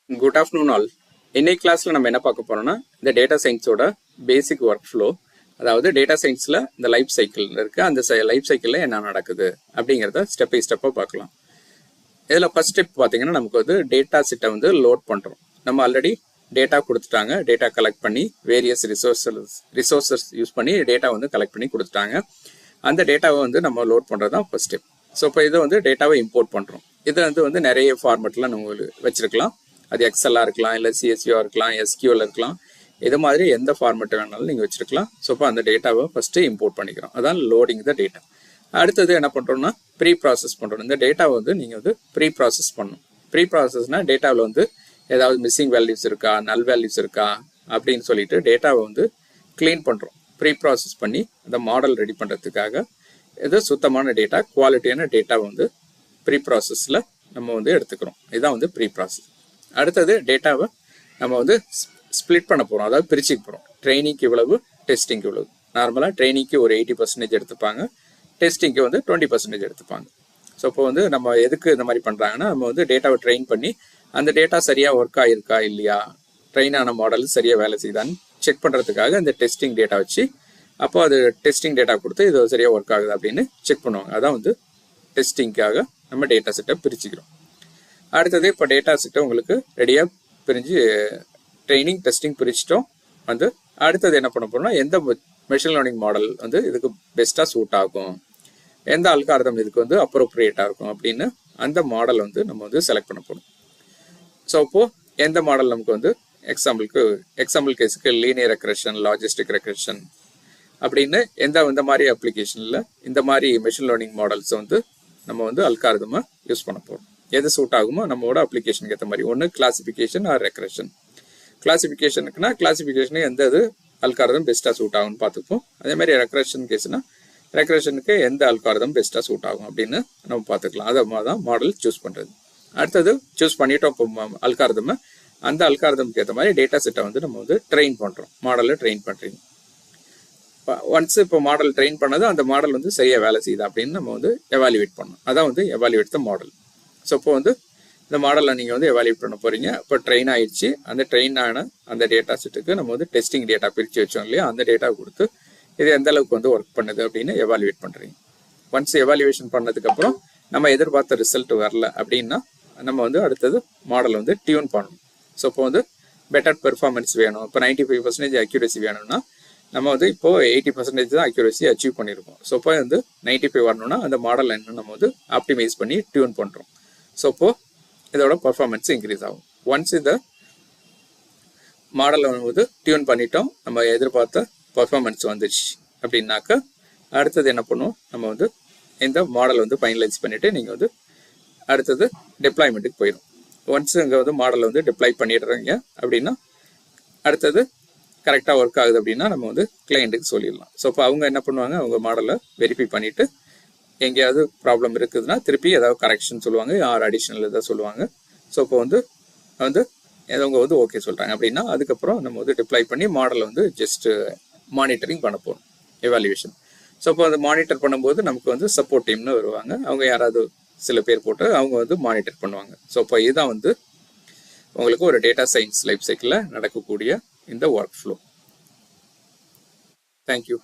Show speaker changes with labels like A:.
A: Good afternoon all. இன்னைக்கு கிளாஸ்ல நம்ம என்ன பார்க்க போறோம்னா இந்த டேட்டா சயின்ஸோட பேசிக் ஒர்க் ஃப்ளோ, அதாவது டேட்டா சயின்ஸ்ல இந்த லைஃப் சைக்கிள் இருக்கு, அந்த லைஃப் சைக்கிள்ல என்ன நடக்குது அப்படிங்கிறத ஸ்டெப் பை ஸ்டெப்பா பார்க்கலாம். இதில் ஃபர்ஸ்ட் ஸ்டெப் பார்த்தீங்கன்னா நமக்கு வந்து டேட்டா செட்டை வந்து லோட் பண்ணுறோம். நம்ம ஆல்ரெடி டேட்டா கொடுத்துட்டாங்க, டேட்டா கலெக்ட் பண்ணி வேரியஸ் ரிசோர்ஸஸ் யூஸ் பண்ணி டேட்டா வந்து கலெக்ட் பண்ணி கொடுத்துட்டாங்க. அந்த டேட்டாவை வந்து நம்ம லோட் பண்ணுறது தான் ஃபர்ஸ்ட் ஸ்டெப். ஸோ இப்போ இதை வந்து டேட்டாவை இம்போர்ட் பண்ணுறோம். இதை வந்து நிறைய ஃபார்மெட்டில் நம்ம வச்சிருக்கலாம். அது எக்ஸலாக இருக்கலாம், இல்லை சிஎஸ்வியாக இருக்கலாம், எஸ்கியூவில் இருக்கலாம். இது மாதிரி எந்த ஃபார்மெட் வேணாலும் நீங்கள் வச்சிருக்கலாம். ஸோ இப்போ அந்த டேட்டாவை ஃபஸ்ட்டு இம்போர்ட் பண்ணிக்கிறோம். அதான் லோடிங் த டேட்டா. அடுத்தது என்ன பண்ணுறோம்னா ப்ரீ ப்ராசஸ் பண்ணுறோம். இந்த டேட்டாவை வந்து நீங்கள் வந்து ப்ரீ ப்ராசஸ் பண்ணணும். ப்ரீ ப்ராசஸ்னால் டேட்டாவில் வந்து ஏதாவது மிஸ்ஸிங் வேல்யூஸ் இருக்கா, நல் வேல்யூஸ் இருக்கா அப்படின்னு சொல்லிட்டு டேட்டாவை வந்து க்ளீன் பண்ணுறோம். ப்ரீ ப்ராசஸ் பண்ணி அந்த மாடல் ரெடி பண்ணுறதுக்காக இது சுத்தமான டேட்டா, குவாலிட்டியான டேட்டாவை வந்து ப்ரீ ப்ராசஸில் நம்ம வந்து எடுத்துக்கிறோம். இதுதான் வந்து ப்ரீ ப்ராசஸ். அடுத்தது டேட்டாவை நம்ம வந்து ஸ்ப்ளிட் பண்ண போகிறோம், அதாவது பிரிச்சுக்க போகிறோம். ட்ரைனிங்க்கு இவ்வளவு, டெஸ்டிங்க்கு இவ்வளவு. நார்மலாக ட்ரைனிங்க்கு ஒரு 80% எடுத்துப்பாங்க, டெஸ்டிங்க்கு வந்து 20% எடுத்துப்பாங்க. ஸோ இப்போ வந்து நம்ம எதுக்கு இந்த மாதிரி பண்ணுறாங்கன்னா, நம்ம வந்து டேட்டாவை ட்ரெயின் பண்ணி அந்த டேட்டா சரியாக ஒர்க் ஆகிருக்கா இல்லையா, ட்ரெயின் ஆன மாடல் சரியாக வேலை செய்தான்னு செக் பண்ணுறதுக்காக இந்த டெஸ்டிங் டேட்டா வச்சு, அப்போ அது டெஸ்டிங் டேட்டா கொடுத்து இது சரியாக ஒர்க் ஆகுது அப்படின்னு செக் பண்ணுவாங்க. அதான் வந்து டெஸ்டிங்காக நம்ம டேட்டா செட்டை பிரிச்சுக்கிறோம். அடுத்தது இப்போ டேட்டா செட்டை உங்களுக்கு ரெடியாக பிரிஞ்சு ட்ரைனிங் டெஸ்டிங் பிரிச்சிட்டோம். வந்து அடுத்தது என்ன பண்ண போறோம்னா, எந்த மெஷின் லேர்னிங் மாடல் வந்து இதுக்கு பெஸ்ட்டாக சூட் ஆகும், எந்த அல்காரிதம் இதுக்கு வந்து அப்ரோப்ரியேட்டாக இருக்கும் அப்படின்னு அந்த மாடல் வந்து நம்ம வந்து செலக்ட் பண்ண போகிறோம். ஸோ இப்போது எந்த மாடல் நமக்கு வந்து எக்ஸாம்பிள் கேஸுக்கு லீனியர் ரெக்ரெஷன், லாஜிஸ்டிக் ரெக்ரெஷன் அப்படின்னு இந்த மாதிரி அப்ளிகேஷனில் இந்த மாதிரி மெஷின் லேர்னிங் மாடல்ஸ் வந்து நம்ம வந்து அல்காரிதமாக யூஸ் பண்ண போகிறோம். எது சூட் ஆகுமோ நம்மளோட அப்ளிகேஷனுக்கு ஏற்ற மாதிரி. ஒன்று கிளாசிஃபிகேஷன் ஆர் ரெக்ரெஷன். கிளாசிஃபிகேஷனுக்குனா கிளாசிஃபிகேஷனுக்கு எந்த இது அல்காரிதம் பெஸ்ட்டாக சூட் ஆகும்னு பார்த்துப்போம். அதே மாதிரி ரெக்ரெஷன் கேஸ்னா ரெக்ரெஷனுக்கு எந்த அல்காரிதம் பெஸ்ட்டாக சூட் ஆகும் அப்படின்னு நம்ம பார்த்துக்கலாம். அதை மாதிரி தான் மாடல் சூஸ் பண்ணுறது. அடுத்தது சூஸ் பண்ணிட்டோம் இப்போ அல்காரிதமை. அந்த அல்காரிதம்க்கு ஏற்ற மாதிரி டேட்டா செட்டை வந்து நம்ம வந்து ட்ரெயின் பண்ணுறோம், மாடலை ட்ரெயின் பண்ணுறீங்க. ஒன்ஸ் இப்போ மாடல் ட்ரெயின் பண்ணது அந்த மாடல் வந்து சரியாக வேலை செய்யுது அப்படின்னு நம்ம வந்து எவாலுவேட் பண்ணணும். அதான் வந்து எவாலுவேட் த மாடல். ஸோ இப்போ வந்து இந்த மாடலில் நீங்கள் வந்து எவாலுவேட் பண்ண போகிறீங்க. இப்போ ட்ரெயின் ஆயிடுச்சு. அந்த ட்ரெயின் ஆன அந்த டேட்டா செட்டுக்கு நம்ம வந்து டெஸ்டிங் டேட்டா பிரித்து வச்சோம் இல்லையா, அந்த டேட்டா கொடுத்து இது எந்த அளவுக்கு வந்து ஒர்க் பண்ணுது அப்படின்னு எவாலுவேட் பண்ணுறீங்க. ஒன்ஸ் எவாலுவேஷன் பண்ணதுக்கப்புறம் நம்ம எதிர்பார்த்த ரிசல்ட் வரல அப்படின்னா நம்ம வந்து அடுத்தது மாடலை வந்து டியூன் பண்ணணும். ஸோ இப்போ வந்து பெட்டர் பெர்ஃபார்மன்ஸ் வேணும், இப்போ 95% அக்யூரசி வேணும்னா நம்ம வந்து இப்போ 80% தான் அக்யூரசி அச்சீவ் பண்ணியிருக்கோம். ஸோ இப்போ வந்து 95 வரணும்னா அந்த மாடல் என்ன நம்ம வந்து ஆப்டிமைஸ் பண்ணி டியூன் பண்ணுறோம். ஸோ இப்போ இதோட பர்ஃபார்மன்ஸ் இன்க்ரீஸ் ஆகும். ஒன்ஸ் இந்த மாடலை வந்து டியூன் பண்ணிட்டோம், நம்ம எதிர்பார்த்த பர்ஃபார்மன்ஸ் வந்துடுச்சு அப்படின்னாக்க அடுத்தது என்ன பண்ணுவோம், நம்ம வந்து இந்த மாடல் வந்து ஃபைனலைஸ் பண்ணிவிட்டு நீங்கள் வந்து அடுத்தது டிப்ளாய்மெண்ட்டுக்கு போயிடும். ஒன்ஸ் இங்கே வந்து மாடலை வந்து டிப்ளாய் பண்ணிடுறீங்க அப்படின்னா அடுத்தது கரெக்டாக ஒர்க் ஆகுது அப்படின்னா நம்ம வந்து கிளைண்ட்டுக்கு சொல்லிடலாம். ஸோ இப்போ அவங்க என்ன பண்ணுவாங்க, அவங்க மாடலை வெரிஃபை பண்ணிவிட்டு எங்கேயாவது ப்ராப்ளம் இருக்குதுன்னா திருப்பி ஏதாவது கரெக்ஷன் சொல்லுவாங்க, ஆர் அடிஷ்னல் எதாவது சொல்லுவாங்க. ஸோ இப்போ வந்து அவங்க வந்து ஓகே சொல்கிறாங்க அப்படின்னா அதுக்கப்புறம் நம்ம வந்து டிப்ளை பண்ணி மாடலை வந்து ஜஸ்ட் மானிட்டரிங் பண்ண போகிறோம், எவாலுவேஷன். ஸோ இப்போ அந்த மானிட்டர் பண்ணும்போது நமக்கு வந்து சப்போர்ட் டீம்னு வருவாங்க. அவங்க யாராவது சில பேர் போட்டு அவங்க வந்து மானிட்டர் பண்ணுவாங்க. ஸோ இப்போ இதுதான் வந்து உங்களுக்கு ஒரு டேட்டா சயின்ஸ் லைஃப் சைக்கிளில் நடக்கக்கூடிய இந்த ஒர்க் ஃப்ளோ. தேங்க்யூ.